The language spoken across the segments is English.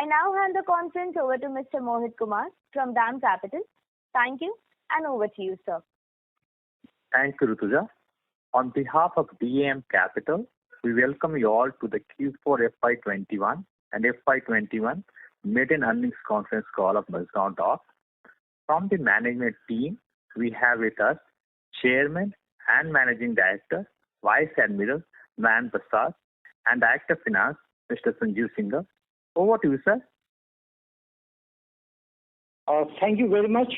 I now hand the conference over to Mr. Mohit Kumar from DAM Capital. Thank you, and over to you, sir. Thank you, Rutuja. On behalf of DAM Capital, we welcome you all to the Q4 FY21 and FY21 maiden earnings conference call of Mazagon Dock. From the management team, we have with us Chairman and Managing Director, Vice Admiral Nayan Prasad, and Director of Finance, Mr. Sanjeev Singh. Over to you, sir. Thank you very much.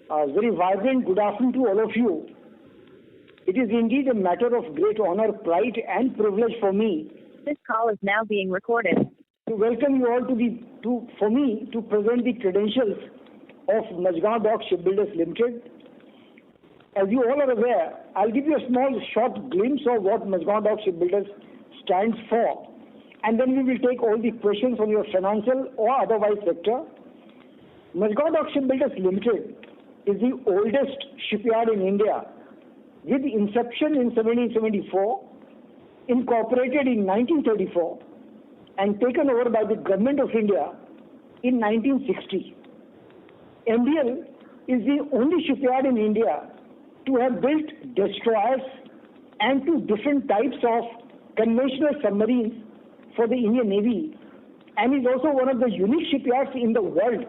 Very vibrant good afternoon to all of you. It is indeed a matter of great honor, pride and privilege for me. This call is now being recorded. To welcome you all for me to present the credentials of Mazagon Dock Shipbuilders Limited. As you all are aware, I'll give you a small short glimpse of what Mazagon Dock Shipbuilders stands for, and then we will take all the questions on your financial or otherwise sector. Mazagon Dock Shipbuilders Limited is the oldest shipyard in India, with inception in 1774, incorporated in 1934, and taken over by the Government of India in 1960. MDL is the only shipyard in India to have built destroyers and two different types of conventional submarines for the Indian Navy, and is also one of the unique shipyards in the world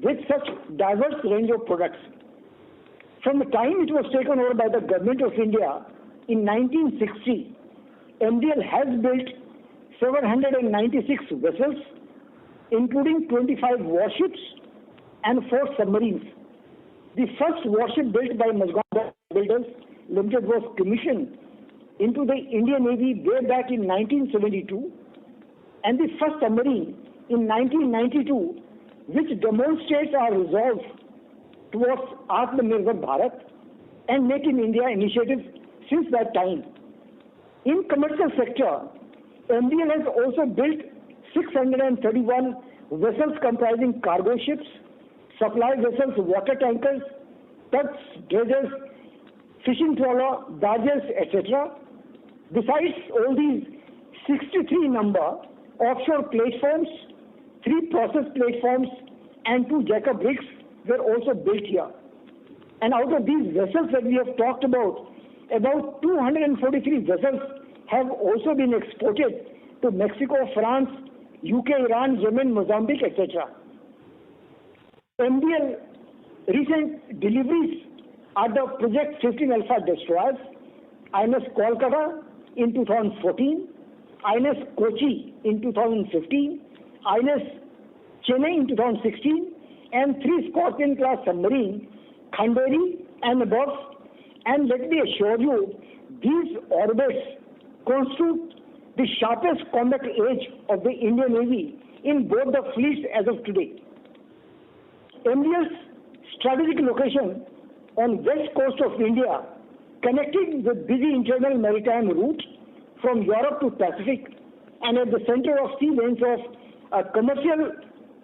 with such diverse range of products. From the time it was taken over by the Government of India in 1960, MDL has built 796 vessels, including 25 warships and 4 submarines. The first warship built by Mazagon Dock Shipbuilders Limited was commissioned into the Indian Navy way back in 1972, and the first submarine in 1992, which demonstrates our resolve towards Atmanirbhar Bharat and Make in India initiatives since that time. In commercial sector, MDL has also built 631 vessels comprising cargo ships, supply vessels, water tankers, tugs, dredgers, fishing trawler, barges, etc. Besides all these, 63 number offshore platforms, 3 process platforms, and 2 jack-up rigs were also built here. And out of these vessels that we have talked about 243 vessels have also been exported to Mexico, France, UK, Iran, Yemen, Mozambique, etc. MDL recent deliveries are the Project 15 Alpha destroyers, INS Kolkata in 2014, INS Kochi in 2015, INS Chennai in 2016, and 3 Scorpion class submarines, Khanderi and above. And let me assure you, these orbits constitute the sharpest combat edge of the Indian Navy in both the fleets as of today. MDL's strategic location on west coast of India, connected with busy internal maritime route from Europe to Pacific, and at the center of sea lanes of a commercial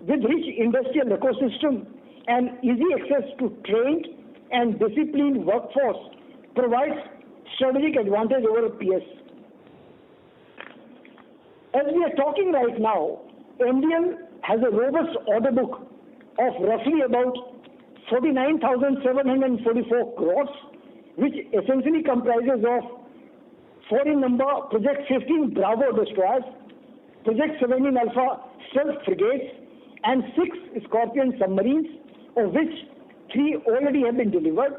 with rich industrial ecosystem and easy access to trained and disciplined workforce, provides strategic advantage over PS. As we are talking right now, MDL has a robust order book of roughly about 49,744 crores, which essentially comprises of foreign number Project 15 Bravo destroyers, Project 17 Alpha stealth frigates, and 6 Scorpion submarines, of which 3 already have been delivered.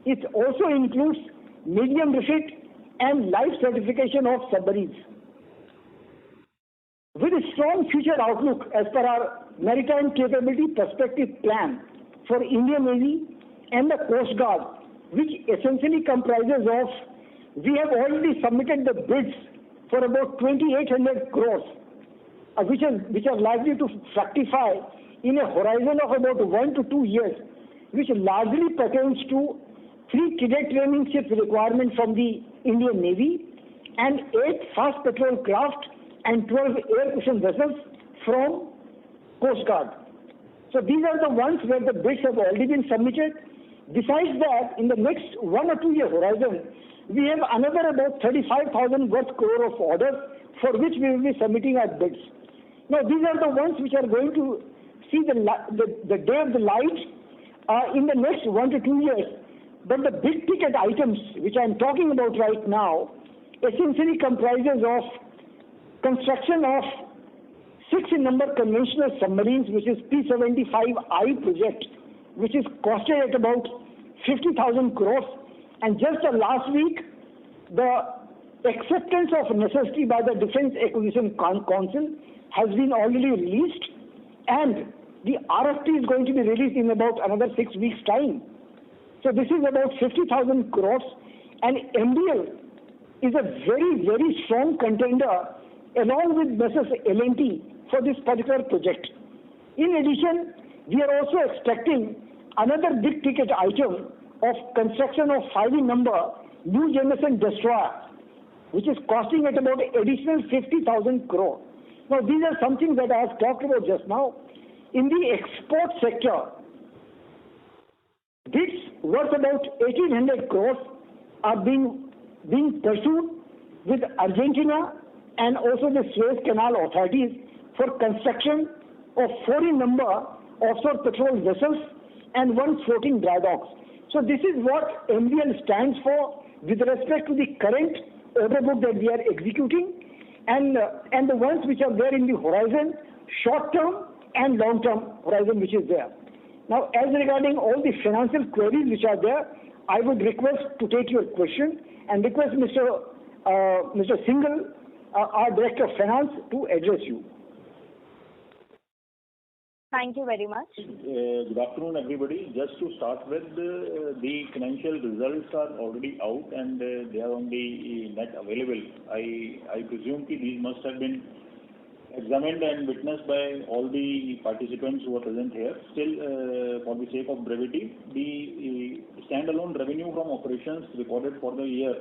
It also includes medium refit and life certification of submarines. With a strong future outlook as per our Maritime Capability Perspective Plan for Indian Navy and the Coast Guard, which essentially comprises of, we have already submitted the bids for about 2,800 crores, which are likely to fructify in a horizon of about 1 to 2 years, which largely pertains to 3 cadet training ships requirement from the Indian Navy and 8 fast patrol craft and 12 air cushion vessels from Coast Guard. So these are the ones where the bids have already been submitted. Besides that, in the next 1 or 2 year horizon, we have another about 35,000 worth crore of orders for which we will be submitting our bids. Now, these are the ones which are going to see the day of the light in the next 1 to 2 years. But the big ticket items which I am talking about right now essentially comprises of construction of 6 in number conventional submarines, which is P-75I project, which is costed at about 50,000 crores. And just last week, the acceptance of necessity by the Defence Acquisition Council has been already released, and the RFP is going to be released in about another 6 weeks' time. So this is about 50,000 crores, and MDL is a very, very strong contender along with Messrs. L&T for this particular project. In addition, we are also expecting another big ticket item of construction of 5 in number new generation destroyer, which is costing at about additional 50,000 crore. Now, these are something that I have talked about just now. In the export sector, bids worth about 1,800 crores are being pursued with Argentina and also the Suez Canal authorities for construction of 4 in number offshore patrol vessels and 1 floating dry docks. So this is what MDL stands for with respect to the current order book that we are executing, and the ones which are there in the horizon, short term and long term horizon which is there. Now, as regarding all the financial queries which are there, I would request to take your question and request Mr. Singhal, our Director of Finance, to address you. Thank you very much. Good afternoon, everybody. Just to start with, the financial results are already out and they are on the net available. I presume these must have been examined and witnessed by all the participants who are present here. Still, for the sake of brevity, the standalone revenue from operations recorded for the year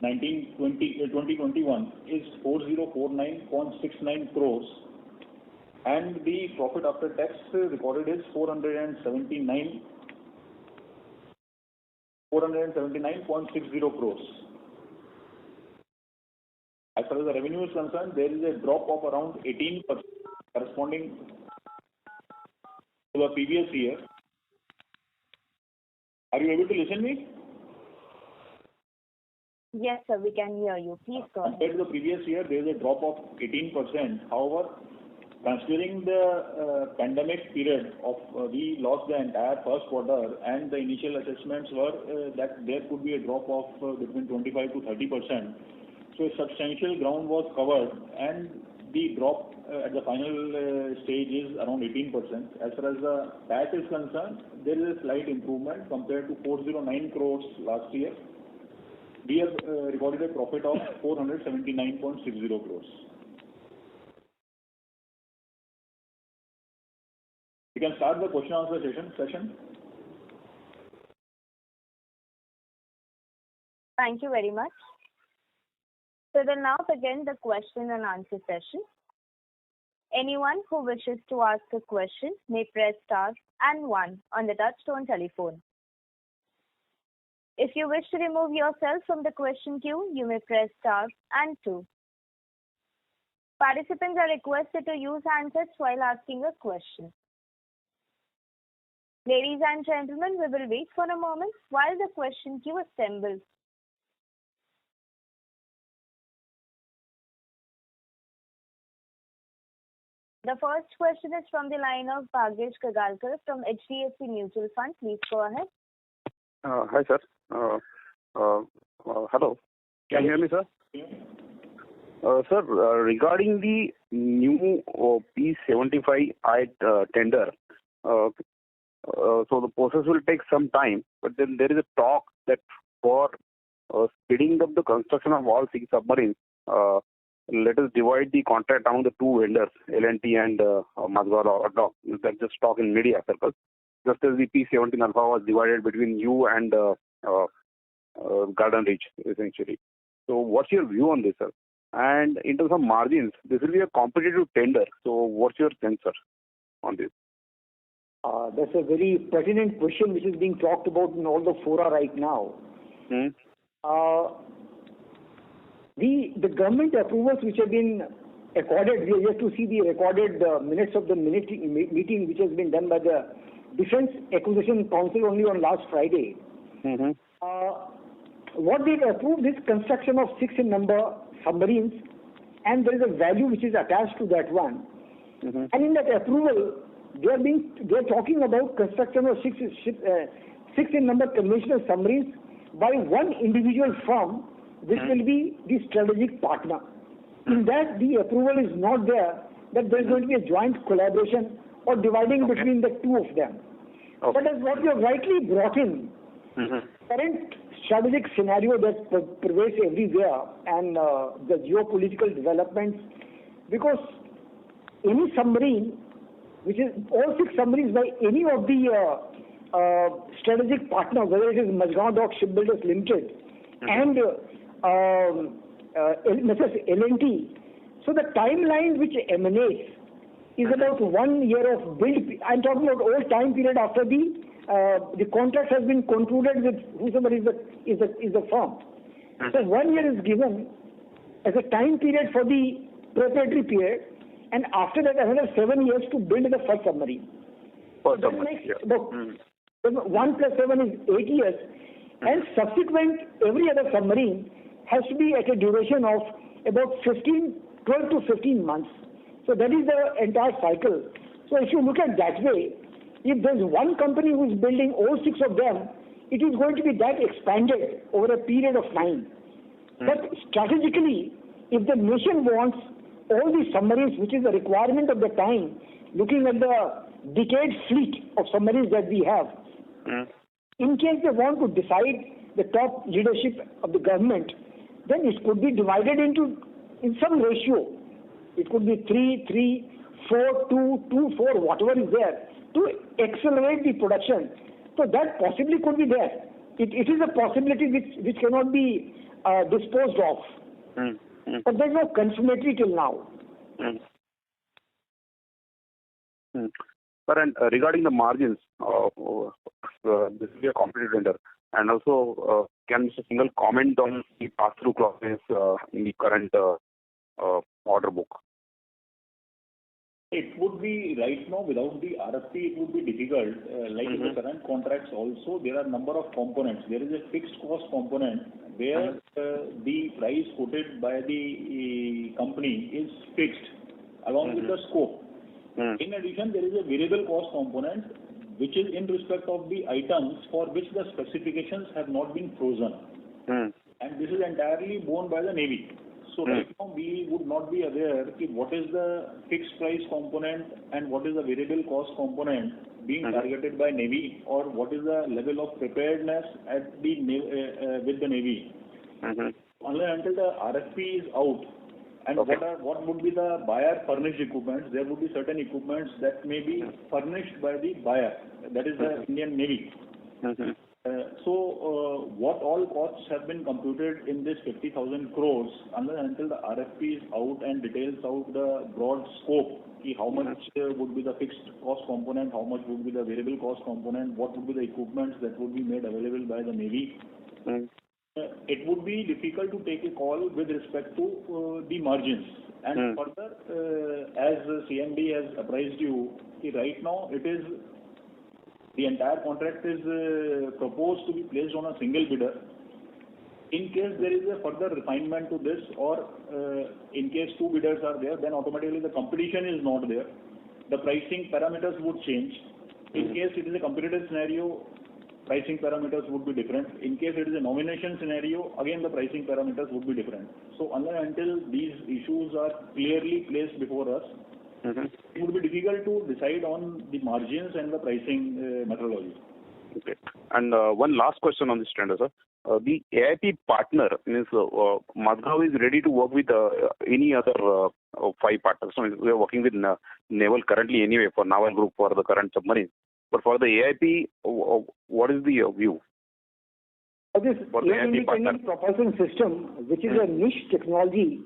2021 is 4049.69 crores. And the profit after tax recorded is 479.60 crores. As far as the revenue is concerned, there is a drop of around 18% corresponding to the previous year. Are you able to listen to me? Yes, sir, we can hear you. Please go ahead. Compared to the previous year, there is a drop of 18%. However, considering the pandemic period of we lost the entire first quarter, and the initial assessments were that there could be a drop of between 25 to 30%. So a substantial ground was covered, and the drop at the final stage is around 18%. As far as the PAT is concerned, there is a slight improvement compared to 409 crores last year. We have recorded a profit of 479.60 crores. We can start the question answer session. Thank you very much. So we'll now begin the question and answer session. Anyone who wishes to ask a question may press star and 1 on the touchtone telephone. If you wish to remove yourself from the question queue, you may press star and 2. Participants are requested to use handsets while asking a question. Ladies and gentlemen, we will wait for a moment while the question queue assembles. The first question is from the line of Bhagyesh Kagalkar from HDFC Mutual Fund. Please go ahead. Hi, sir. Hello. Can you hear me, sir? Sir, regarding the new P-75I tender, so the process will take some time, but then there is a talk that for speeding up the construction of all 6 submarines, let us divide the contract among the 2 vendors, L&T and Mazagon Dock. That's just talk in media circles. Just as the P-17 Alpha was divided between you and Garden Reach, essentially. So what's your view on this, sir? And in terms of margins, this will be a competitive tender. So what's your sense, sir, on this? That's a very pertinent question which is being talked about in all the fora right now. The government approvals which have been accorded. We are yet to see the recorded minutes of the meeting which has been done by the Defence Acquisition Council only on last Friday. What they've approved is construction of 6 in number submarines, and there is a value which is attached to that one. And in that approval, they are talking about construction of 6 in number conventional submarines by one individual firm, which will be the strategic partner. In that, the approval is not there that there is going to be a joint collaboration or dividing between the two of them. But as what you have rightly brought in, current strategic scenario that pervades everywhere and the geopolitical developments, because any submarine, which is all 6 submarines by any of the strategic partner, whether it is Majgaon Dock Shipbuilders Limited and L&T. So the timeline which emanates is about 1 year of build. I'm talking about all time period after the contract has been concluded with whosoever is the firm. So 1 year is given as a time period for the preparatory period, and after that another 7 years to build the first submarine. That makes 1 plus 7 is 8 years, and subsequent every other submarine has to be at a duration of about 12 to 15 months. So that is the entire cycle. So if you look at that way, if there's one company who is building all 6 of them, it is going to be that expanded over a period of time. But strategically, if the nation wants all the submarines, which is the requirement of the time, looking at the decade fleet of submarines that we have, in case they want to decide the top leadership of the government, then it could be divided in some ratio. It could be 3, 3, 4, 2, 2, 4, whatever is there, to accelerate the production. So that possibly could be there. It is a possibility which cannot be disposed of. But there is no confirmatory till now. Sir, and regarding the margins, this is a competitive tender. And also, can Mr. Singhal comment on the pass-through clauses in the current order book? It would be right now without the RFP, it would be difficult. Like in the current contracts also, there are number of components. There is a fixed cost component where the price quoted by the company is fixed along with the scope. In addition, there is a variable cost component which is in respect of the items for which the specifications have not been frozen. And this is entirely borne by the Navy. So right now we would not be aware what is the fixed price component and what is the variable cost component being targeted by Navy, or what is the level of preparedness at the with the Navy. Unless until the RFP is out, and what would be the buyer furnished equipments, there would be certain equipments that may be furnished by the buyer, that is the Indian Navy. So what all costs have been computed in this 50,000 crores, until the RFP is out and details out the broad scope, how much would be the fixed cost component, how much would be the variable cost component, what would be the equipments that would be made available by the Navy. It would be difficult to take a call with respect to the margins. And further, as CMD has apprised you, right now it is the entire contract is proposed to be placed on a single bidder. In case there is a further refinement to this, or in case 2 bidders are there, then automatically the competition is not there. The pricing parameters would change. In case it is a competitive scenario, pricing parameters would be different. In case it is a nomination scenario, again the pricing parameters would be different. So until these issues are clearly placed before us, it would be difficult to decide on the margins and the pricing methodology. Okay. And one last question on this tender, sir. The AIP partner means Mazagon is ready to work with any other 5 partners. So we are working with Naval currently anyway for Naval Group for the current submarine. But for the AIP, what is the view? This independent propulsion system, which is a niche technology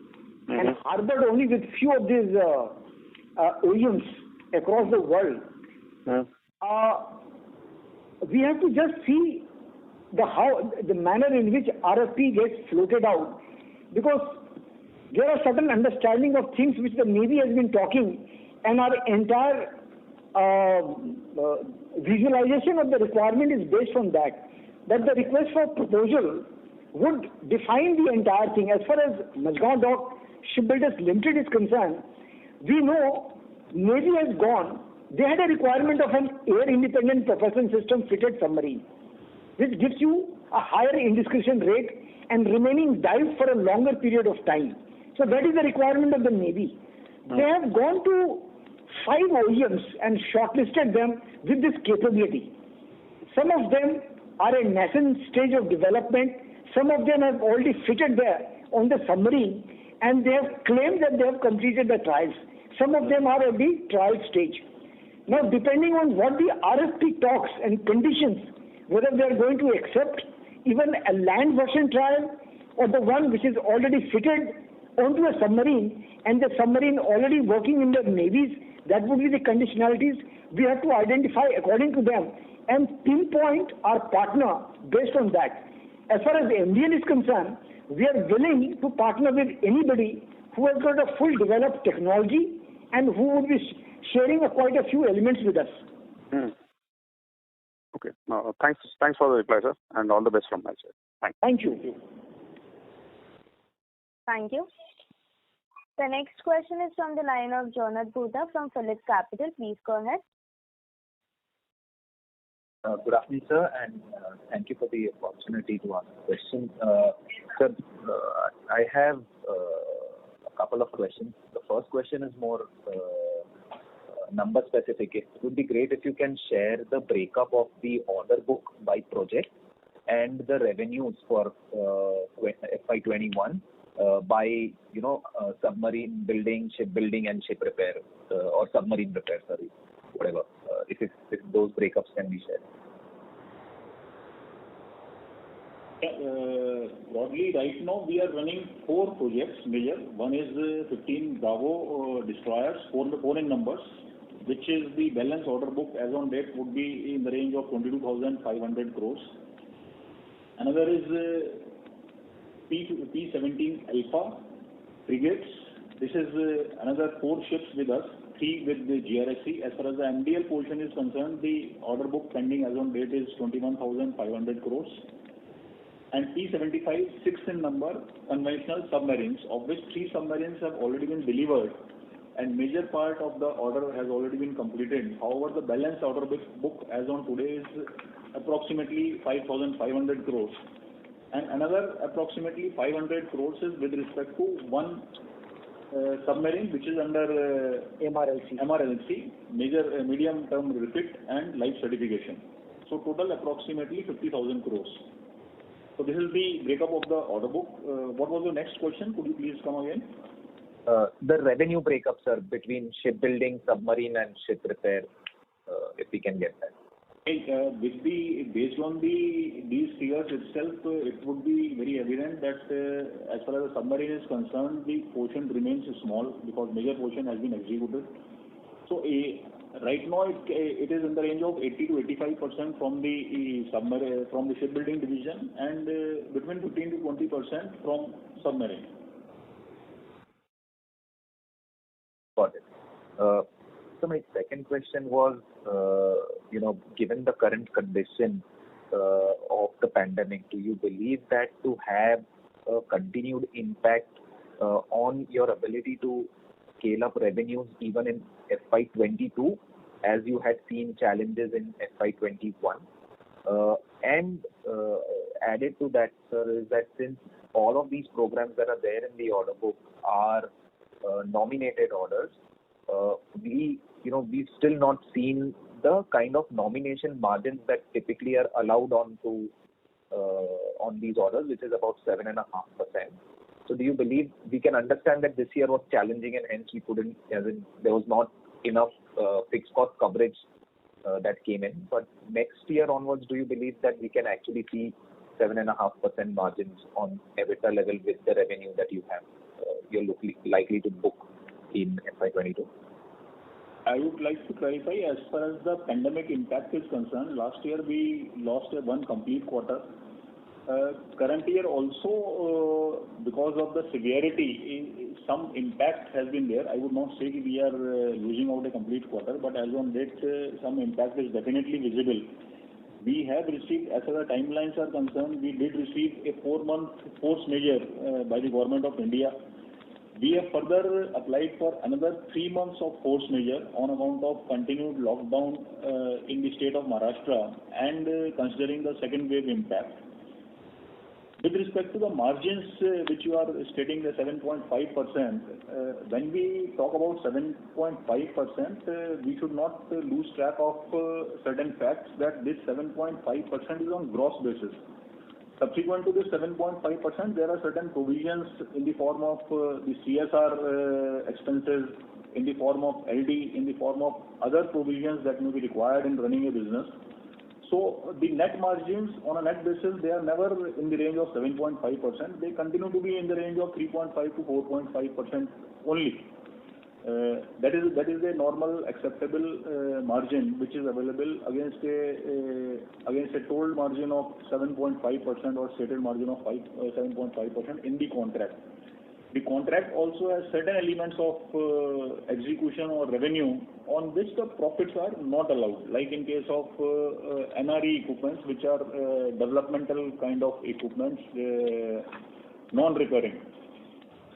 and harbored only with few of these OEMs across the world, we have to just see the manner in which RFP gets floated out, because there are certain understanding of things which the Navy has been talking, and our entire visualization of the requirement is based on that. That the request for proposal would define the entire thing. As far as Majgaon Dock Shipbuilders Limited is concerned, we know Navy has gone. They had a requirement of an air-independent propulsion system fitted submarine, which gives you a higher indiscretion rate and remaining dive for a longer period of time. So that is the requirement of the Navy. They have gone to 5 OEMs and shortlisted them with this capability. Some of them are in nascent stage of development. Some of them have already fitted there on the submarine, and they have claimed that they have completed the trials. Some of them are at the trial stage. Now, depending on what the RFP talks and conditions, whether they are going to accept even a land version trial or the one which is already fitted onto a submarine and the submarine already working in the navies, that would be the conditionalities we have to identify according to them and pinpoint our partner based on that. As far as the MDL is concerned, we are willing to partner with anybody who has got a full developed technology and who would be sharing quite a few elements with us. Okay. Thanks for the reply, sir, and all the best from my side. Thanks. Thank you. Thank you. The next question is from the line of Jonath Bhuta from Phillip Capital. Please go ahead. Good afternoon, sir, and thank you for the opportunity to ask a question. Sir, I have a couple of questions. The first question is more number specific. It would be great if you can share the breakup of the order book by project and the revenues for FY21 by submarine building, shipbuilding, and ship repair or submarine repair. Sorry, whatever. If those breakups can be shared. Broadly, right now we are running 4 projects major. One is 15 Bravo destroyers, 4 in numbers, which is the balance order book as on date would be in the range of 22,500 crores. Another is P-17 Alpha frigates. This is another 4 ships with us, 3 with the GRSC. As far as the MDL portion is concerned, the order book pending as on date is 21,500 crores. And P-75, 6 in number, conventional submarines, of which 3 submarines have already been delivered and major part of the order has already been completed. However, the balance order book as on today is approximately 5,500 crores. And another approximately 500 crores is with respect to one submarine which is under MRLC, major medium-term refit and life certification. So total approximately 50,000 crores. So this is the breakup of the order book. What was the next question? Could you please come again? The revenue breakup, sir, between shipbuilding, submarine, and ship repair, if we can get that. Based on these figures itself, it would be very evident that as far as the submarine is concerned, the portion remains small because major portion has been executed. So right now it is in the range of 80 to 85% from the submarine, from the shipbuilding division, and between 15 to 20% from submarine. Got it. So my second question was, given the current condition of the pandemic, do you believe that to have a continued impact on your ability to scale up revenues even in FY22, as you had seen challenges in FY21? And added to that, sir, is that since all of these programs that are there in the order book are nominated orders, we've still not seen the kind of nomination margins that typically are allowed on these orders, which is about 7.5%. So do you believe we can understand that this year was challenging and hence we couldn't, there was not enough fixed cost coverage that came in, but next year onwards, do you believe that we can actually see 7.5% margins on EBITDA level with the revenue that you have, you're likely to book in FY22? I would like to clarify, as far as the pandemic impact is concerned, last year we lost one complete quarter Current year also, because of the severity, some impact has been there. I would not say we are losing out a complete quarter, but as on date, some impact is definitely visible. We have received, as far as timelines are concerned, we did receive a 4-month force measure by the Government of India. We have further applied for another 3 months of force measure on account of continued lockdown in the state of Maharashtra and considering the second wave impact. With respect to the margins, which you are stating the 7.5%, when we talk about 7.5%, we should not lose track of certain facts that this 7.5% is on gross basis. Subsequent to this 7.5%, there are certain provisions in the form of the CSR expenses, in the form of LD, in the form of other provisions that may be required in running a business. So the net margins on a net basis, they are never in the range of 7.5%. They continue to be in the range of 3.5 to 4.5% only. That is a normal acceptable margin which is available against a told margin of 7.5% or stated margin of 7.5% in the contract. The contract also has certain elements of execution or revenue on which the profits are not allowed, like in case of NRE equipments, which are developmental kind of equipments, non-recurring.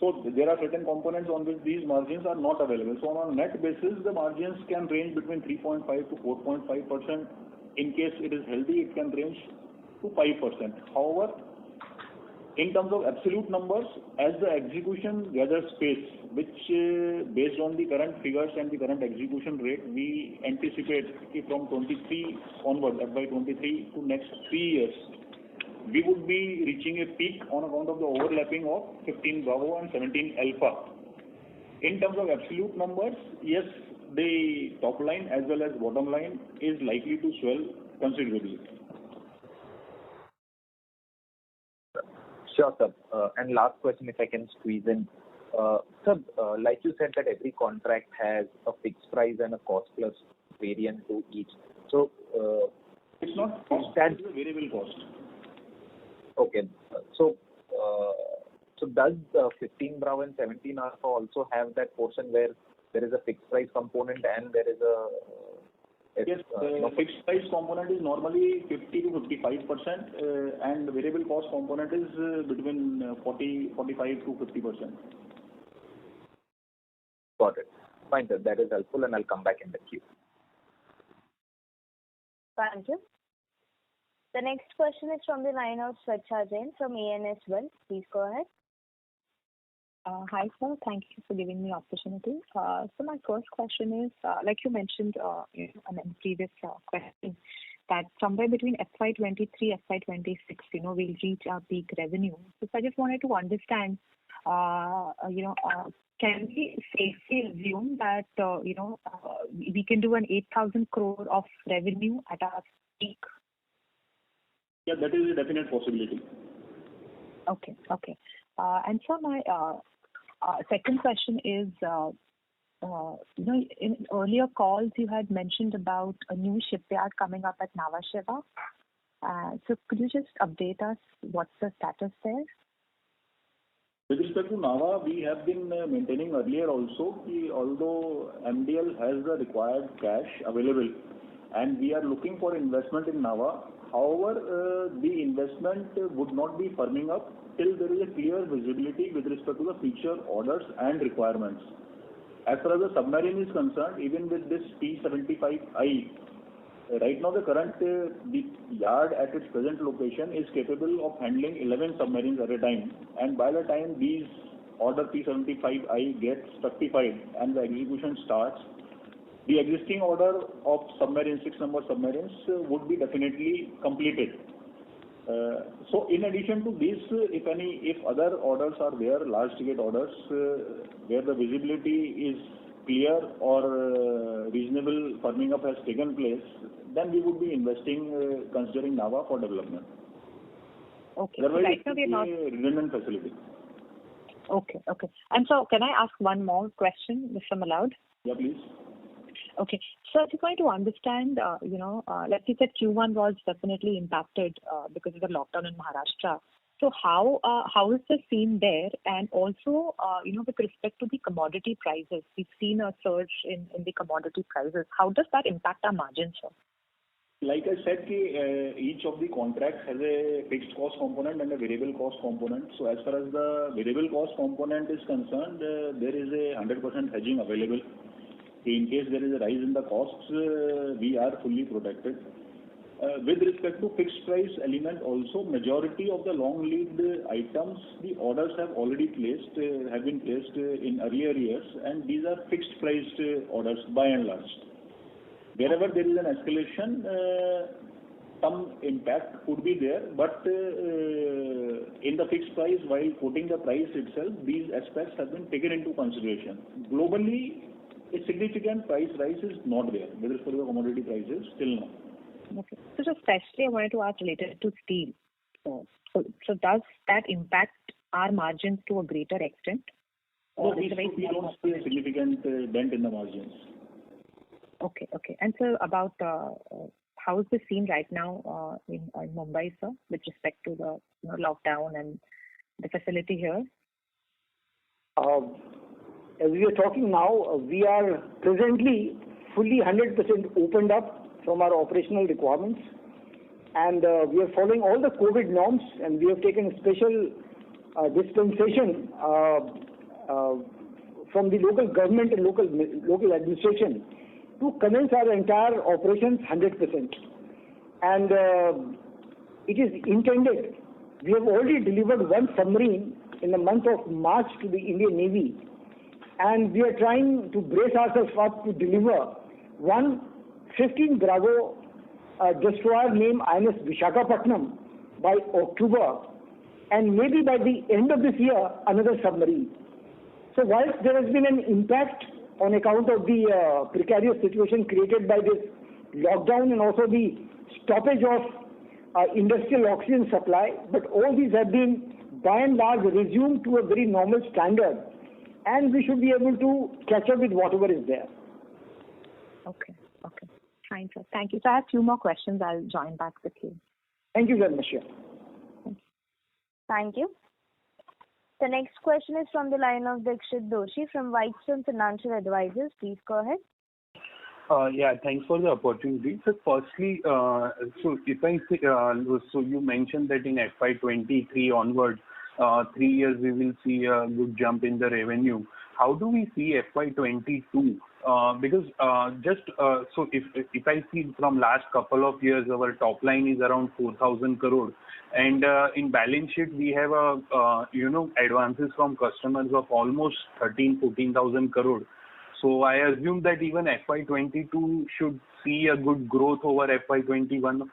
So there are certain components on which these margins are not available. So on a net basis, the margins can range between 3.5 to 4.5%. In case it is healthy, it can range to 5%. However, in terms of absolute numbers, as the execution gathers pace, which based on the current figures and the current execution rate, we anticipate from 23 onward, FY 23 to next 3 years, we would be reaching a peak on account of the overlapping of 15 Bravo and 17 Alpha. In terms of absolute numbers, yes, the top line as well as bottom line is likely to swell considerably. Sure, sir. And last question, if I can squeeze in. Sir, like you said that every contract has a fixed price and a cost plus variant to each. So, it's not cost, it's a variable cost. Okay. So does 15 Bravo and 17 Alpha also have that portion where there is a fixed price component and there is a... Yes, the fixed price component is normally 50 to 55% and the variable cost component is between 45 to 50%. Got it. Fine, sir. That is helpful and I'll come back in the queue. Thank you. The next question is from the line of Swacha Jain from ANS Wealth. Please go ahead. Hi, sir. Thank you for giving me opportunity. So my first question is, like you mentioned in the previous question, that somewhere between FY23, FY26, we'll reach our peak revenue. So I just wanted to understand, can we safely assume that, we can do an 8,000 crore of revenue at our peak? Yeah, that is a definite possibility. Okay. And so my second question is, in earlier calls you had mentioned about a new shipyard coming up at Nhava Sheva. So could you just update us what's the status there? With respect to Nhava, we have been maintaining earlier also, although MDL has the required cash available and we are looking for investment in Nhava. However, the investment would not be firming up till there is a clear visibility with respect to the future orders and requirements. As far as the submarine is concerned, even with this P75I, right now the current the yard at its present location is capable of handling 11 submarines at a time, and by the time these order P75I gets fructified and the execution starts, the existing order of submarines, 6 number submarines, would be definitely completed. So in addition to this, if other orders are there, large ticket orders, where the visibility is clear or reasonable firming up has taken place, then we would be investing considering Nhava for development. Okay. Otherwise, Right now we are not... a redundant facility. Okay. And so can I ask one more question, if I'm allowed? Yeah, please. Okay. So I just wanted to understand, like you said, Q1 was definitely impacted because of the lockdown in Maharashtra. So how is the scene there? And also, with respect to the commodity prices, we've seen a surge in the commodity prices. How does that impact our margins, sir? Like I said, each of the contracts has a fixed cost component and a variable cost component. So as far as the variable cost component is concerned, there is a 100% hedging available. In case there is a rise in the costs, we are fully protected. With respect to fixed price element also, majority of the long lead items, the orders have already have been placed in earlier years, and these are fixed priced orders by and large. Wherever there is an escalation, some impact could be there, but in the fixed price, while quoting the price itself, these aspects have been taken into consideration. Globally, a significant price rise is not there with respect to the commodity prices till now. Okay. So especially I wanted to ask related to steel. So does that impact our margins to a greater extent? No, we don't see a significant dent in the margins. Okay. And so about how is the scene right now in Mumbai, sir, with respect to the lockdown and the facility here? As we are talking now, we are presently fully 100% opened up from our operational requirements, and we are following all the COVID norms, and we have taken special dispensation from the local government and local administration to commence our entire operations 100%. And it is intended, we have already delivered one submarine in the month of March to the Indian Navy, and we are trying to brace ourselves up to deliver one 15 Bravo destroyer named INS Visakhapatnam by October, and maybe by the end of this year another submarine. So whilst there has been an impact on account of the precarious situation created by this lockdown and also the stoppage of industrial oxygen supply, but all these have been by and large resumed to a very normal standard, and we should be able to catch up with whatever is there. Okay. Fine, sir. Thank you. So I have 2 more questions. I'll join back with you. Thank you very much. Thank you. The next question is from the line of Dixit Doshi from Whitestone Financial Advisors. Please go ahead. Yeah, thanks for the opportunity. So firstly, so if I say, so you mentioned that in FY23 onward, 3 years we will see a good jump in the revenue. How do we see FY22? Because so if I see from last couple of years, our top line is around 4,000 crore, and in balance sheet we have advances from customers of almost 14,000 crore. So I assume that even FY22 should see a good growth over FY21.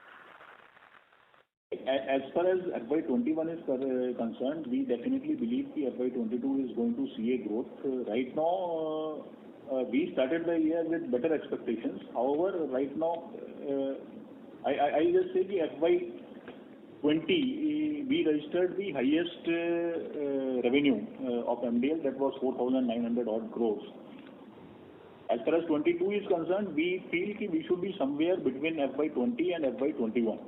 As far as FY21 is concerned, we definitely believe the FY22 is going to see a growth. Right now, we started the year with better expectations. However, right now, I just say the FY20, we registered the highest revenue of MDL, that was 4,900 odd crores. As far as 22 is concerned, we feel we should be somewhere between FY20 and FY21.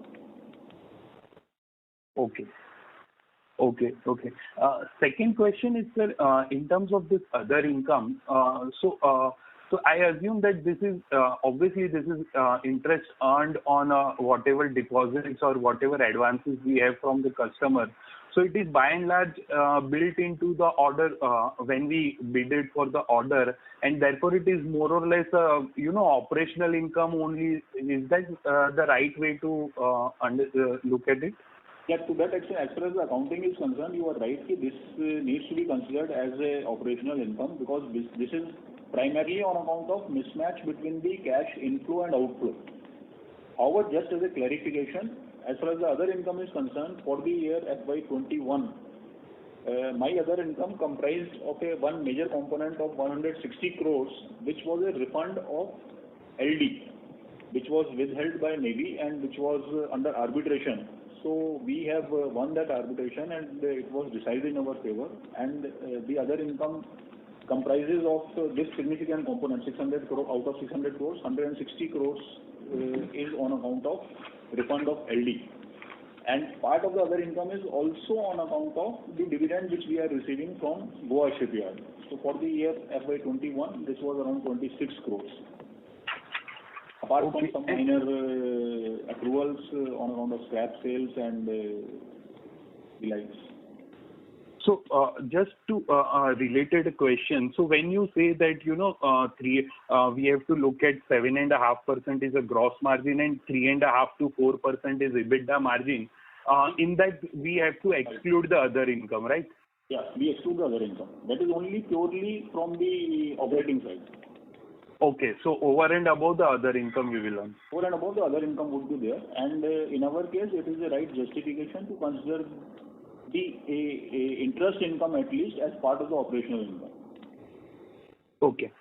Okay. Second question is, sir, in terms of this other income, so I assume that this is obviously interest earned on whatever deposits or whatever advances we have from the customer. So it is by and large built into the order when we bid it for the order, and therefore it is more or less operational income only. Is that the right way to look at it? Yeah, to that extent, as far as the accounting is concerned, you are right. This needs to be considered as a operational income, because this is primarily on account of mismatch between the cash inflow and outflow. However, just as a clarification, as far as the other income is concerned, for the year FY21, my other income comprised of one major component of 160 crores, which was a refund of LD, which was withheld by Navy and which was under arbitration. So we have won that arbitration, and it was decided in our favor. And the other income comprises of this significant component, 600 crore out of 600 crores, 160 crores is on account of refund of LD. And part of the other income is also on account of the dividend which we are receiving from Goa Shipyard. So for the year FY21, this was around 26 crores. Apart from some minor accruals on account of scrap sales and the likes. So, just to related question. So, when you say that we have to look at 7.5% is a gross margin and 3.5 to 4% is EBITDA margin. In that we have to exclude the other income, right? Yeah, we exclude the other income. That is only purely from the operating side. Okay, so over and above the other income we will earn. Over and above the other income would be there, and in our case, it is the right justification to consider the interest income at least as part of the operational income. Okay.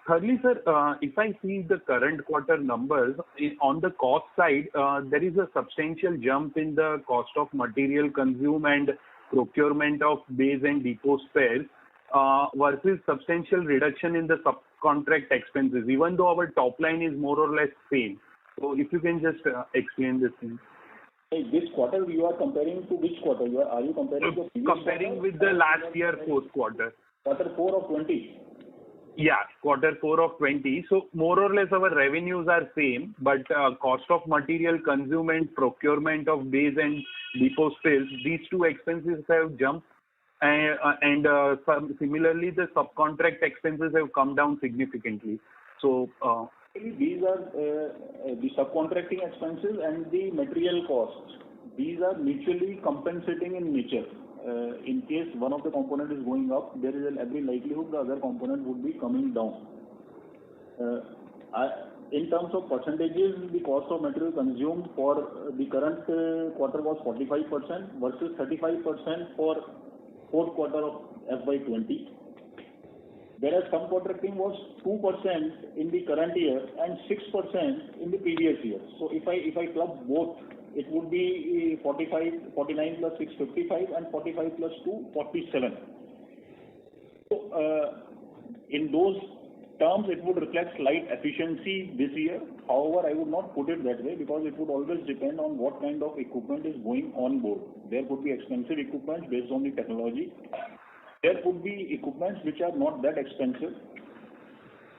Thirdly, sir, if I see the current quarter numbers, on the cost side, there is a substantial jump in the cost of material consumed and procurement of base and depot spares versus substantial reduction in the subcontract expenses, even though our top line is more or less same. So if you can just explain this thing. Hey, this quarter you are comparing to which quarter? Are you comparing the previous comparing with the last year fourth quarter? Quarter 4 of 20. Yeah, quarter 4 of 20. So more or less our revenues are same, but cost of material consumed, procurement of base and depot spares, these two expenses have jumped. And similarly, the subcontract expenses have come down significantly. So these are the subcontracting expenses and the material costs. These are mutually compensating in nature. In case one of the component is going up, there is every likelihood the other component would be coming down. In terms of percentages, the cost of material consumed for the current quarter was 45% versus 35% for fourth quarter of FY20. Whereas subcontracting was 2% in the current year and 6% in the previous year. So if I club both, it would be 49 plus 6, 55 and 45 plus 2, 47. So in those terms, it would reflect slight efficiency this year. However, I would not put it that way because it would always depend on what kind of equipment is going on board. There could be expensive equipment based on the technology. There could be equipments which are not that expensive.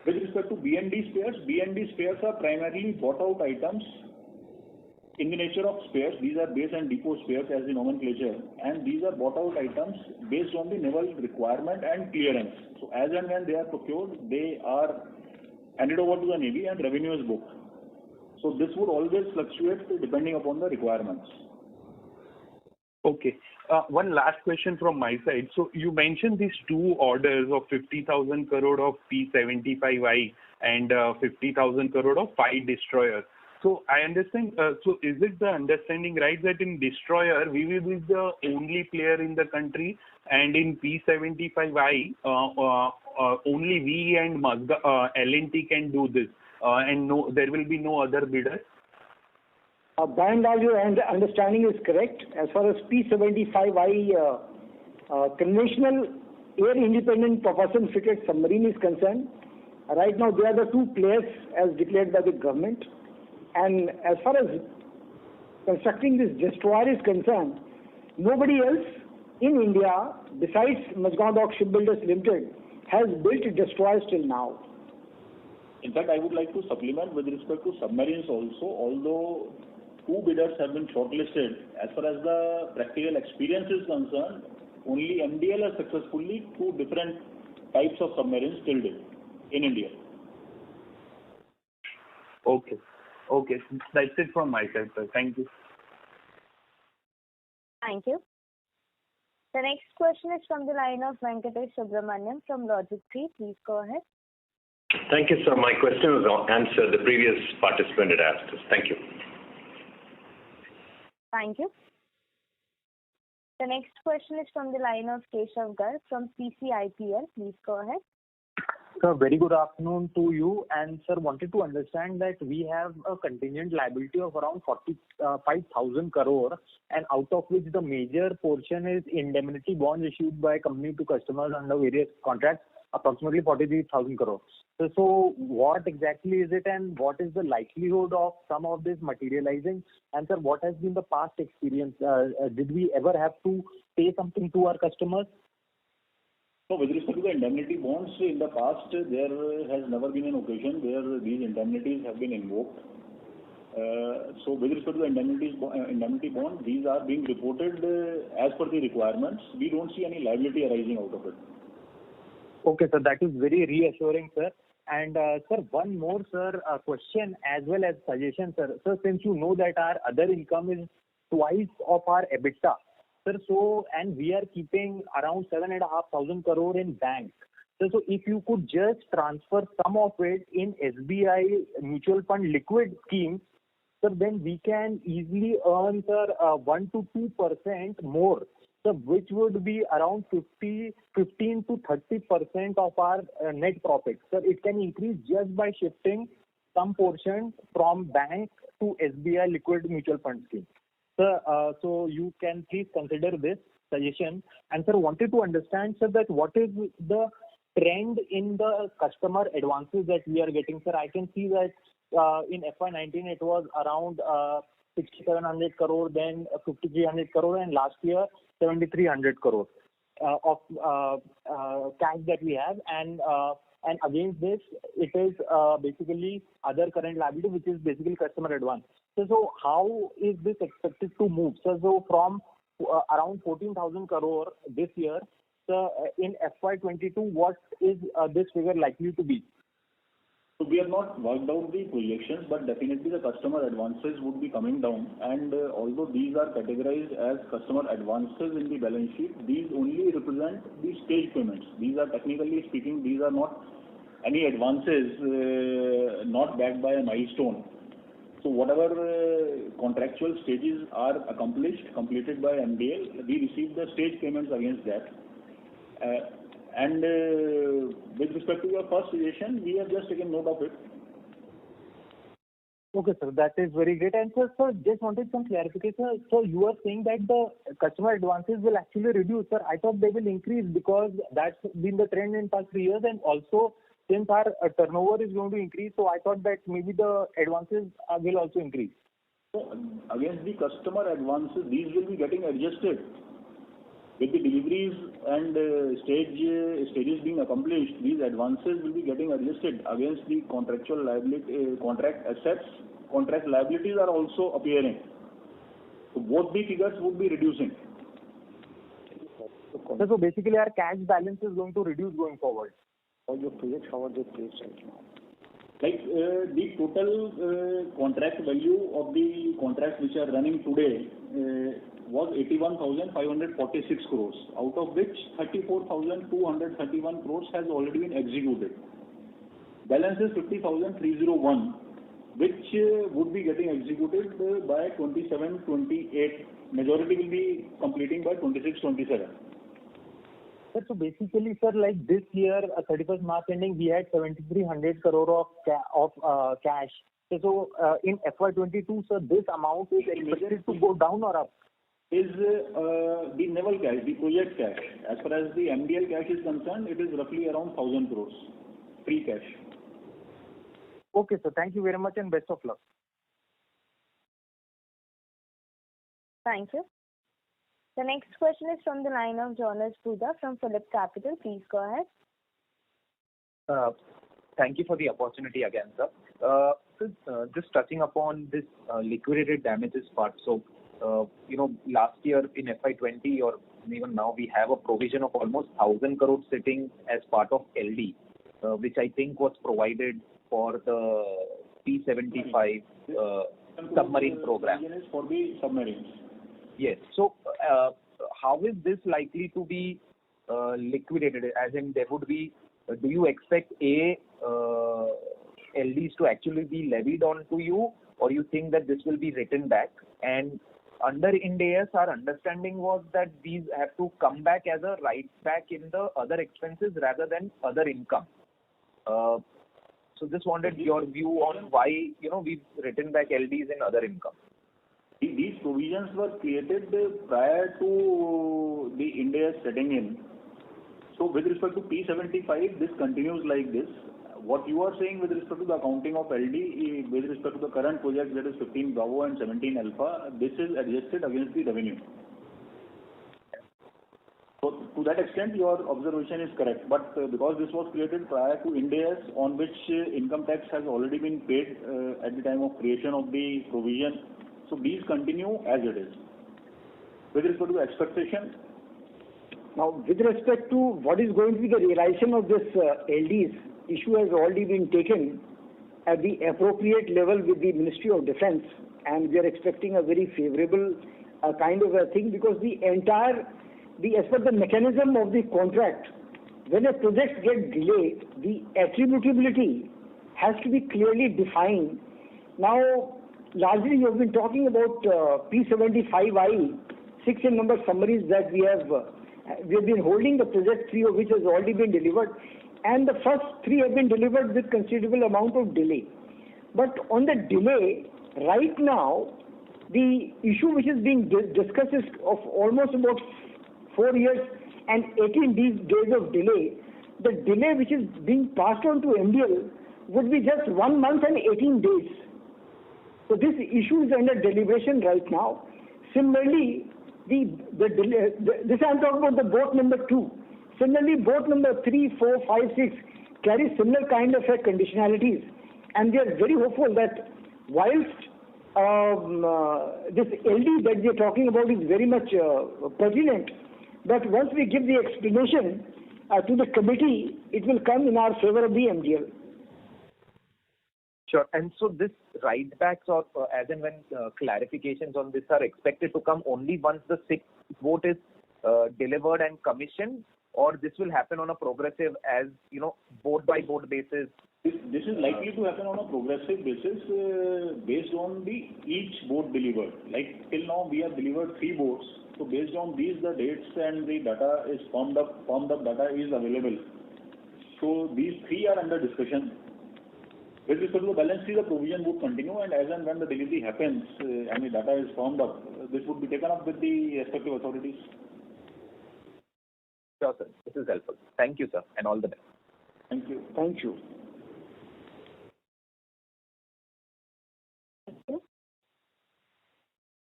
With respect to B&D spares are primarily bought out items in the nature of spares. These are base and depot spares as the nomenclature, and these are bought out items based on the naval requirement and clearance. So as and when they are procured, they are handed over to the Navy and revenue is booked. So this would always fluctuate depending upon the requirements. Okay. One last question from my side. So you mentioned these two orders of 50,000 crore of P-75I and 50,000 crore of 5 destroyers. So I understand, so is it the understanding right that in destroyer we will be the only player in the country, and in P-75I only we and Mazda, L&T can do this, and there will be no other bidders? By and large, your understanding is correct. As far as P-75I conventional air-independent propulsion-fitted submarine is concerned, right now they are the two players as declared by the government. And as far as constructing this destroyer is concerned, nobody else in India besides Mazagon Dock Shipbuilders Limited has built destroyers till now. In fact, I would like to supplement with respect to submarines also. Although 2 bidders have been shortlisted, as far as the practical experience is concerned, only MDL has successfully 2 different types of submarines till date in India. Okay. Okay, that's it from my side, sir. Thank you. Thank you. The next question is from the line of Venkatesh Subramaniam from Logic 3. Please go ahead. Thank you, sir. My question was answered. The previous participant had asked us. Thank you. Thank you. The next question is from the line of Keshav Garg from CCIPL. Please go ahead. Sir, very good afternoon to you. And sir, wanted to understand that we have a contingent liability of around 45,000 crore, and out of which the major portion is indemnity bonds issued by company to customers under various contracts, approximately 43,000 crore. So what exactly is it, and what is the likelihood of some of this materializing? And sir, what has been the past experience? Did we ever have to pay something to our customers? So with respect to the indemnity bonds, in the past, there has never been an occasion where these indemnities have been invoked. So with respect to the indemnity bond, these are being reported as per the requirements. We don't see any liability arising out of it. Okay, sir, that is very reassuring, sir. And sir, one more, sir, question as well as suggestion, sir. Sir, since you know that our other income is twice of our EBITDA, sir, so, and we are keeping around 7,500 crore in bank. So if you could just transfer some of it in SBI mutual fund liquid schemes, sir, then we can easily earn, sir, 1 to 2% more, so which would be around 15 to 30% of our net profit. Sir, it can increase just by shifting some portion from bank to SBI liquid mutual fund scheme. Sir, so you can please consider this suggestion. And sir, wanted to understand, sir, that what is the trend in the customer advances that we are getting, sir? I can see that in FY19 it was around 6,700 crore, then 5,300 crore, and last year 7,300 crore of cash that we have. And against this, it is basically other current liability, which is basically customer advance. So how is this expected to move? So from around 14,000 crore this year, so in FY22, what is this figure likely to be? So we have not worked out the projections, but definitely the customer advances would be coming down. And although these are categorized as customer advances in the balance sheet, these only represent the stage payments. These are, technically speaking, these are not any advances not backed by a milestone. So whatever contractual stages are completed by MDL, we receive the stage payments against that. And with respect to your first suggestion, we have just taken note of it. Okay, sir, that is very great. And sir, just wanted some clarification. So you are saying that the customer advances will actually reduce, sir. I thought they will increase because that's been the trend in past 3 years, and also since our turnover is going to increase, so I thought that maybe the advances will also increase. So against the customer advances, these will be getting adjusted. With the deliveries and stages being accomplished, these advances will be getting adjusted against the contractual liability, contract assets. Contract liabilities are also appearing. So both the figures would be reducing. So basically our cash balance is going to reduce going forward. All your projects, how are they placed right now? Like the total contract value of the contracts which are running today was 81,546 crores, out of which 34,231 crores has already been executed. Balance is 50,301, which would be getting executed by 27-28. Majority will be completing by 26-27. Sir, so basically, sir, like this year, 31st March ending, we had 7,300 crore of cash. So in FY22, sir, this amount is expected to go down or up? Is the naval cash, the project cash. As far as the MDL cash is concerned, it is roughly around 1,000 crores, free cash. Okay, sir. Thank you very much and best of luck. Thank you. The next question is from the line of Jonas Bhutta from Phillip Capital. Please go ahead. Thank you for the opportunity again, sir. Just touching upon this liquidated damages part. So, last year in FY20 or even now, we have a provision of almost 1,000 crores sitting as part of LD, which I think was provided for the P-75 submarine program. For the submarines. Yes. So, how is this likely to be liquidated? As in, there would be. Do you expect LDs to actually be levied onto you, or you think that this will be written back? And under Ind AS, our understanding was that these have to come back as a write back in the other expenses rather than other income. So just wanted your view on why, we've written back LDs in other income. These provisions were created prior to the Ind AS setting in. So with respect to P75, this continues like this. What you are saying with respect to the accounting of LD, with respect to the current project, that is 15 Bravo and 17 Alpha, this is adjusted against the revenue. So to that extent, your observation is correct. But because this was created prior to Ind AS, on which income tax has already been paid at the time of creation of the provision, so these continue as it is. With respect to the expectation. Now, with respect to what is going to be the realization of this LDs, issue has already been taken at the appropriate level with the Ministry of Defence, and we are expecting a very favorable kind of a thing, because as per the mechanism of the contract, when a project gets delayed, the attributability has to be clearly defined. Now, largely you have been talking about P75I, 6 in number summaries that we have been holding, the project 3 of which has already been delivered, and the first 3 have been delivered with considerable amount of delay. But on the delay, right now, the issue which is being discussed is of almost about 4 years and 18 days of delay. The delay which is being passed on to MDL would be just 1 month and 18 days. So this issue is under deliberation right now. Similarly, this I'm talking about the boat number 2. Similarly, boat number 3, 4, 5, 6 carry similar kind of conditionalities, and we are very hopeful that whilst this LD that we are talking about is very much pertinent, but once we give the explanation to the committee, it will come in our favor of the MDL. Sure. And so this write-backs or as and when clarifications on this are expected to come only once the 6th boat is delivered and commissioned, or this will happen on a progressive as, boat by boat basis? This is likely to happen on a progressive basis based on each boat delivered. Like till now we have delivered 3 boats. So based on these, the dates and the data is formed up data is available. So these 3 are under discussion. With respect to the balance sheet, the provision would continue, and as and when the delivery happens and the data is formed up, this would be taken up with the respective authorities. Sure, sir. This is helpful. Thank you, sir, and all the best. Thank you. Thank you. Thank you.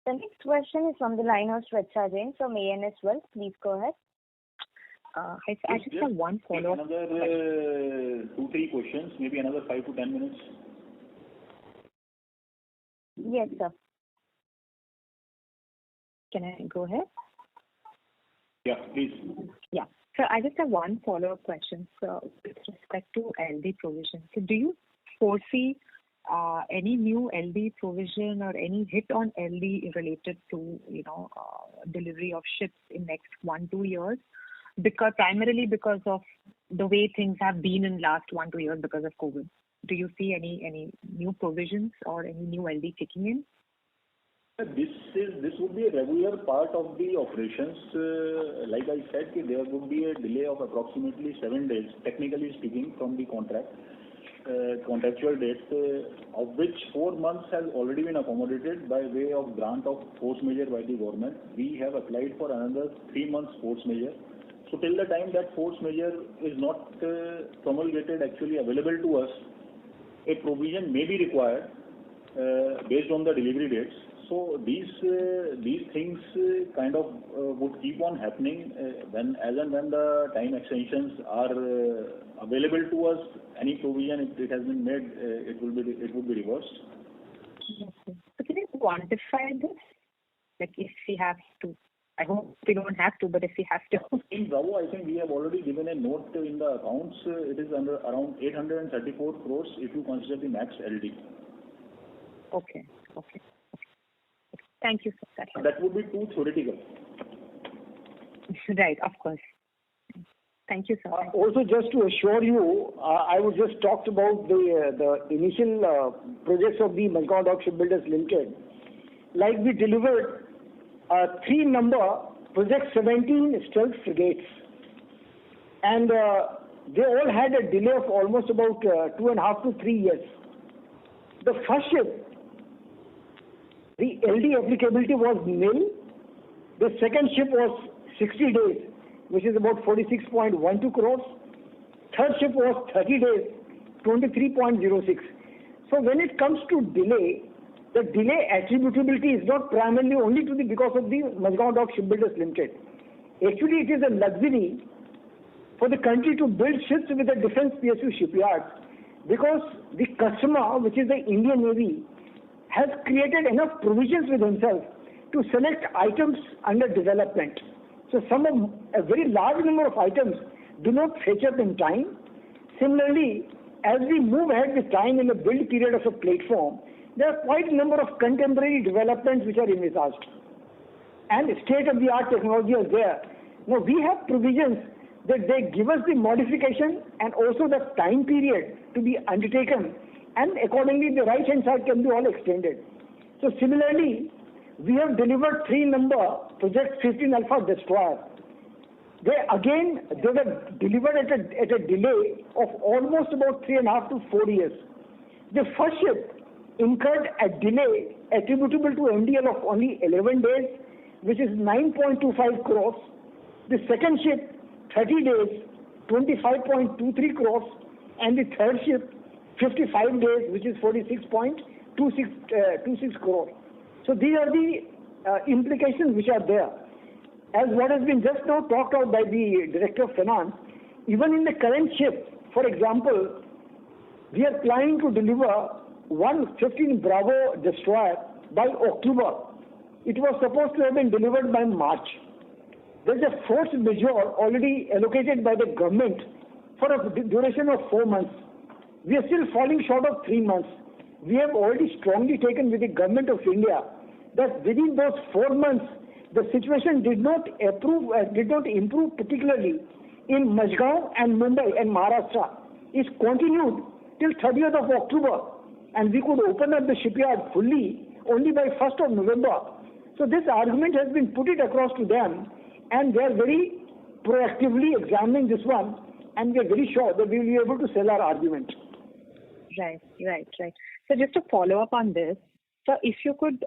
The next question is from the line of Shweta Jain from ANS Wealth. Please go ahead. I just have one follow-up. Another 2-3 questions, maybe another 5 to 10 minutes. Yes, sir. Can I go ahead? Yeah, please. Yeah. So I just have one follow-up question. So with respect to LD provision, so do you foresee any new LD provision or any hit on LD related to delivery of ships in next 1-2 years? Primarily because of the way things have been in last 1-2 years because of COVID. Do you see any new provisions or any new LD kicking in? This would be a regular part of the operations. Like I said, there would be a delay of approximately 7 days, technically speaking, from the contractual date, of which 4 months has already been accommodated by way of grant of force majeure by the government. We have applied for another 3 months force majeure. So till the time that force majeure is not promulgated, actually available to us, a provision may be required based on the delivery dates. So these things kind of would keep on happening as and when the time extensions are available to us. Any provision, if it has been made, it would be reversed. Okay. So can you quantify this? Like if we have to. I hope we don't have to, but if we have to. In Bravo, I think we have already given a note in the accounts. It is under around 834 crores if you consider the max LD. Okay. Thank you, sir. That would be too theoretical. Right, of course. Thank you, sir. Also, just to assure you, I was just talked about the initial projects of the Mazagon Dock Shipbuilders Limited. Like we delivered 3 number project 17 stealth frigates, and they all had a delay of almost about 2.5 to 3 years. The first ship, the LD applicability was nil. The second ship was 60 days, which is about 46.12 crores. Third ship was 30 days, 23.06. So when it comes to delay, the delay attributability is not primarily only because of the Majgaon Dock Shipbuilders Limited. Actually, it is a luxury for the country to build ships with a defense PSU shipyard, because the customer, which is the Indian Navy, has created enough provisions with himself to select items under development. So a very large number of items do not fetch up in time. Similarly, as we move ahead with time in the build period of a platform, there are quite a number of contemporary developments which are envisaged. And state-of-the-art technology is there. Now we have provisions that they give us the modification and also the time period to be undertaken, and accordingly the right hand side can be all extended. So similarly, we have delivered 3 Project 15 Alpha destroyers. They were delivered at a delay of almost about 3.5 to 4 years. The first ship incurred a delay attributable to MDL of only 11 days, which is 9.25 crores. The second ship, 30 days, 25.23 crores, and the third ship, 55 days, which is 46.26 crores. So these are the implications which are there. As what has been just now talked out by the Director of Finance, even in the current ship, for example, we are planning to deliver one 15 Bravo destroyer by October. It was supposed to have been delivered by March. There is a force majeure already allocated by the government for a duration of 4 months. We are still falling short of 3 months. We have already strongly taken with the government of India that within those 4 months, the situation did not improve particularly in Majgaon and Mumbai and Maharashtra. It's continued till 30th of October, and we could open up the shipyard fully only by 1st of November. So this argument has been put it across to them, and they are very proactively examining this one, and we are very sure that we will be able to sell our argument. Right. So just to follow up on this, so if you could,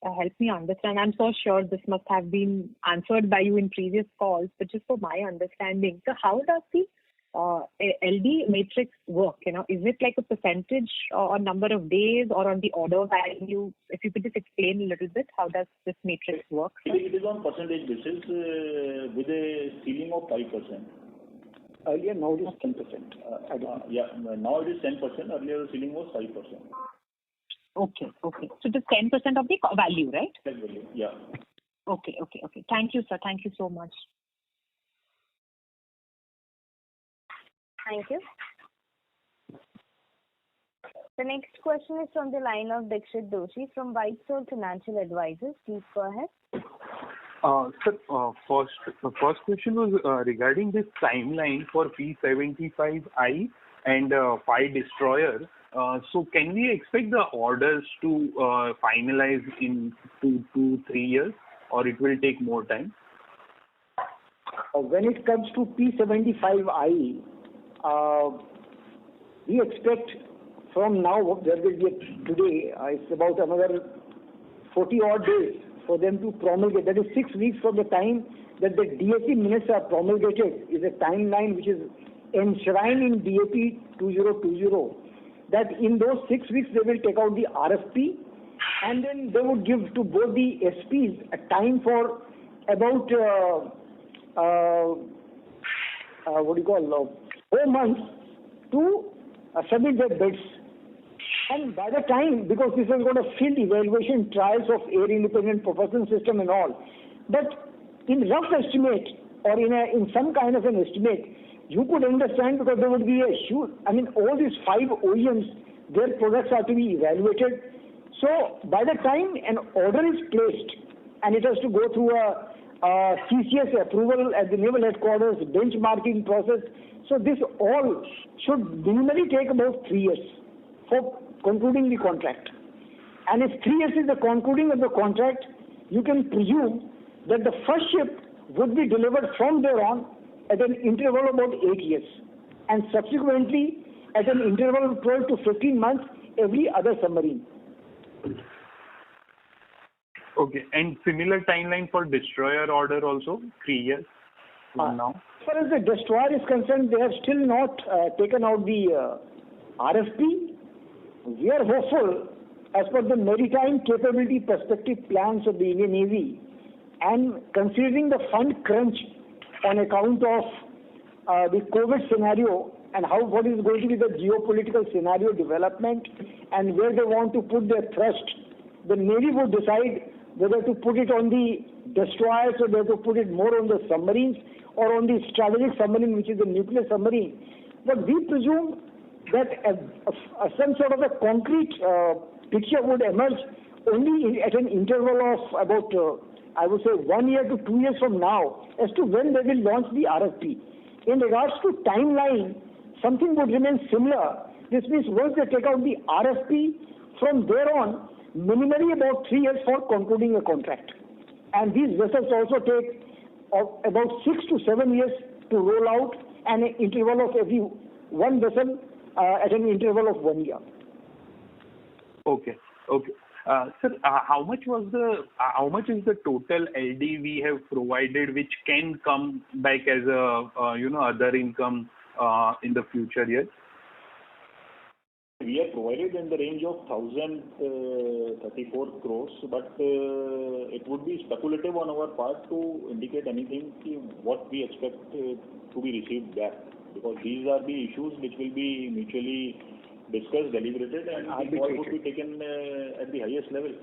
help me understand, I'm so sure this must have been answered by you in previous calls, but just for my understanding, so how does the LD matrix work? Is it like a percentage or number of days or on the order value? If you could just explain a little bit, how does this matrix work? It is on percentage basis with a ceiling of 5%. Earlier, now it is 10%. Now it is 10%. Earlier the ceiling was 5%. Okay. So it is 10% of the value, right? Value, yeah. Okay. Thank you, sir. Thank you so much. Thank you. The next question is from the line of Dixit Doshi from White Soul Financial Advisors. Please go ahead. Sir, the first question was regarding this timeline for P75I and 5 destroyers. So can we expect the orders to finalize in 2 to 3 years, or it will take more time? When it comes to P75I, we expect from now, there will be today, it's about another 40 odd days for them to promulgate. That is 6 weeks from the time that the DAP minutes are promulgated, is a timeline which is enshrined in DAP 2020. That in those 6 weeks they will take out the RFP, and then they would give to both the SPs a time for about 4 months to submit their bids. And by the time, because this has got a field evaluation trials of air independent propulsion system and all, but in rough estimate or in some kind of an estimate, you could understand, because there would be a huge, all these 5 OEMs, their products are to be evaluated. So by the time an order is placed and it has to go through a CCS approval at the naval headquarters, benchmarking process, so this all should minimally take about 3 years for concluding the contract. And if 3 years is the concluding of the contract, you can presume that the first ship would be delivered from there on at an interval of about 8 years. and subsequently at an interval of 12 to 15 months every other submarine. Okay. And similar timeline for destroyer order also, 3 years from now? As far as the destroyer is concerned, they have still not taken out the RFP. We are hopeful, as per the maritime capability perspective plans of the Indian Navy, and considering the fund crunch on account of the COVID scenario and what is going to be the geopolitical scenario development and where they want to put their thrust, the Navy would decide whether to put it on the destroyers or whether to put it more on the submarines or on the strategic submarine, which is the nuclear submarine. But we presume that some sort of a concrete picture would emerge only at an interval of about, I would say, 1 year to 2 years from now as to when they will launch the RFP. In regards to timeline, something would remain similar. This means once they take out the RFP, from there on, minimally about 3 years for concluding a contract. And these vessels also take about 6 to 7 years to roll out, and an interval of every one vessel at an interval of 1 year. Okay. Sir, how much is the total LD we have provided, which can come back as a other income in the future years? We have provided in the range of 1,034 crores, but it would be speculative on our part to indicate anything what we expect to be received back, because these are the issues which will be mutually discussed, deliberated, and the call would be taken at the highest level.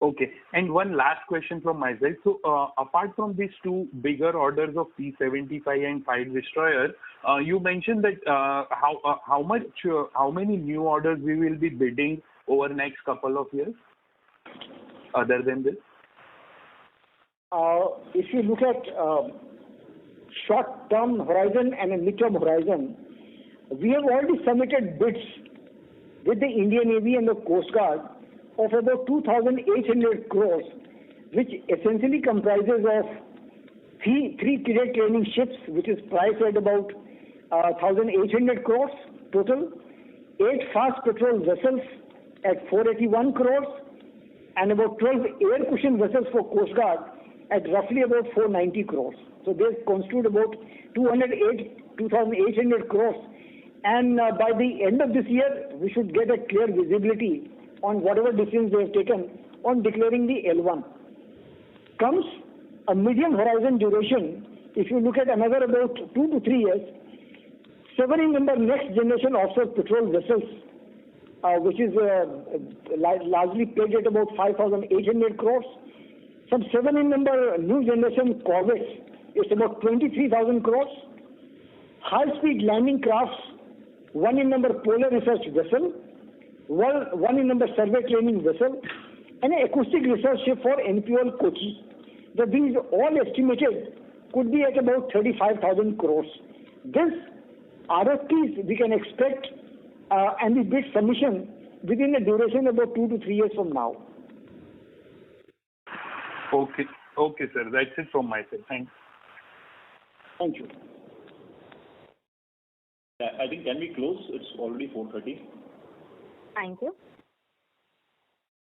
Okay. And one last question from my side. So, apart from these two bigger orders of P-75 and 5 destroyers, you mentioned that how many new orders we will be bidding over the next couple of years, other than this? If you look at short-term horizon and a mid-term horizon, we have already submitted bids with the Indian Navy and the Coast Guard of about 2,800 crores, which essentially comprises of three cadet training ships, which is priced at about 1,800 crores total, 8 fast patrol vessels at 481 crores, and about 12 air cushion vessels for Coast Guard at roughly about 490 crores. So they constitute about 2,800 crores. And by the end of this year, we should get a clear visibility on whatever decisions they have taken on declaring the L1. Comes a medium horizon duration. If you look at another about 2 to 3 years, 7 number next generation offshore patrol vessels, which is largely pegged at about 5,800 crores. Some 7 number new generation corvettes, it's about 23,000 crores. High-speed landing crafts, 1 number polar research vessel, 1 number survey training vessel, and an acoustic research ship for NPL Kochi. These all estimated could be at about 35,000 crores. This RFPs we can expect and the bid submission within a duration of about 2 to 3 years from now. Okay, sir. That's it from my side. Thanks. Thank you. I think can we close? It's already 4:30. Thank you.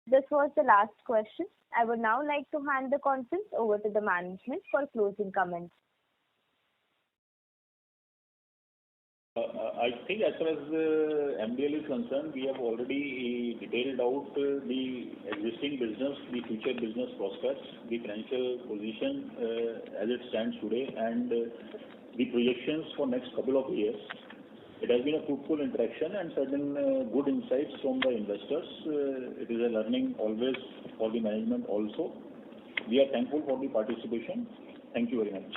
This was the last question. I would now like to hand the conference over to the management for closing comments. I think as far as MDL is concerned, we have already detailed out the existing business, the future business prospects, the financial position as it stands today, and the projections for next couple of years. It has been a fruitful interaction and certain good insights from the investors. It is a learning always for the management also. We are thankful for the participation. Thank you very much.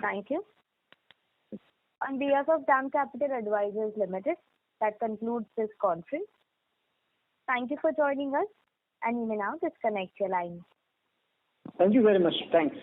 Thank you. On behalf of DAM Capital Advisors Limited, that concludes this conference. Thank you for joining us, and you may now disconnect your lines. Thank you very much. Thanks.